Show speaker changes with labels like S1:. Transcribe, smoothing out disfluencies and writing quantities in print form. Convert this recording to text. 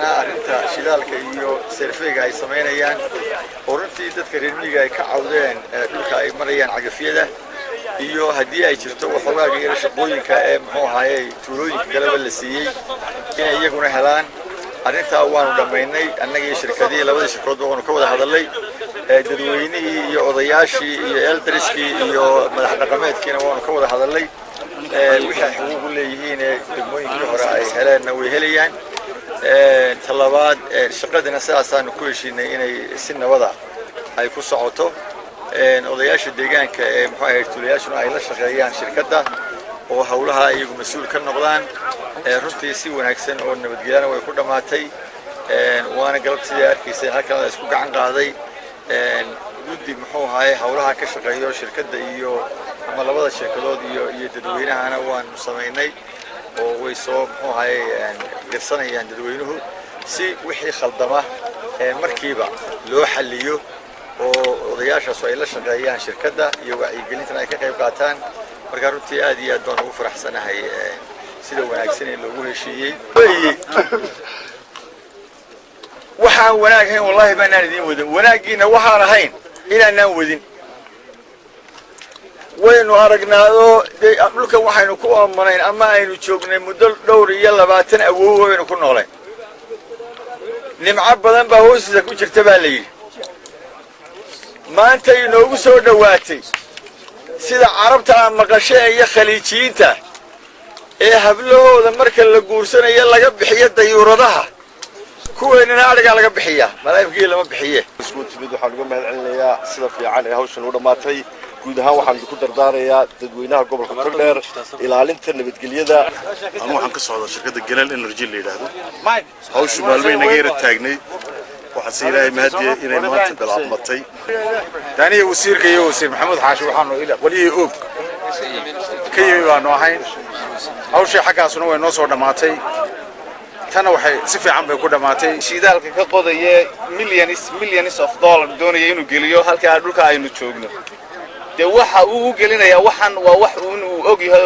S1: faraxsanaa arrinta shidaalka iyo serfeyga ay sameynayaan oo runtii dadka reer miyiga ay ka cawdeen dhulka ay marayaan cagafyada iyo haddii ay jirto waxoogaa iyo shaqooyinka ee muxuu ahaayay tuulooyinka kaleba la siiyey inay iyaguna helaan arrintaa waanu dhammaynay annaga iyo shirkadii labada shirkadood waanu ka wada hadalnay dadweynihii iyo odayaashii iyo eldariskii iyo madax dhaqameedkiina waanu ka wada hadalnay wixii ay xuquuq u leeyihiin ee degmooyinkii hore ay heleenna way helayaan talabaad shaqadina sidaasaanu ku heshiinay inay si nabada ay ku socoto odayaasha deegaanka ee muxuu ahayd tuulayaashuna ay la shaqeeyaan shirkadda oo hawlaha iyagu mas'uul ka noqdaan runtii si wanaagsan oo nabadgelyana way ku dhamaatay waana galabtii arkaysa halkan la isku gacan qaaday guddi muxuu ahaayay hawlaha ka shaqeeyo shirkadda iyo ama labada shirkadood iyo dadweynahana waan sameynay oo way soo muxuu ahaayay dirsanayaan dadweynuhu si wixii khaldama markiiba loo xalliyo oo odayaashaas ay la shaqeeyaan shirkadda iyo wacyigelintan ay ka qayb qaataan marka runtii aad iyo aad baan ugu faraxsanahay sida wanaagsan ee loogu heshiiyey waxaan wanaag ahayn wallahi baanaan idin wadin wanaagiina waxaan ahayn inaanaan wadin waynu aragnaado dhulkan waxaynu ku aamanayn ama aynu joognay muddo dhowr iyo 20 awoow waynu ku noolayn nimco badan baa hoostiisa ku jirta baa la yidhi maanta inoogu soo dhowaatay sida carabta aan maqashay iyo khaliijiyiinta ee hablahooda marka la guursanayo laga bixiyo dayuuradaha kuweynina ariga laga bixiya malaa'ikii lama bixiye
S2: isku timid waxaan uga mahad celinayaa sida fiican ee hawshan u dhamaatay guud ahaan waxaan ku dardaarayaa dadweynaha gobolka Togdheer ilaalinta nabadgelyada waxaan ka socdaa shirkadda Galal Energy la yiraahdo hawshu maalmay naga yara taagnay waxaan si ilaahay mahadiye inay maanta bilaabmatay
S3: tani wasiirka iyo wasiir maxamed xaashi waxaanu ila waliye og kayay baanu ahayn hawsha xaqaasuna way noo soo dhamaatay tana waxay si fiican bay ku dhamaatay shidaalka ka qodaya millions of dollars doonaya inuu geliyo halka dhulka aynu joogno de waxa uu gelinaya waxan waa wax uu og yahay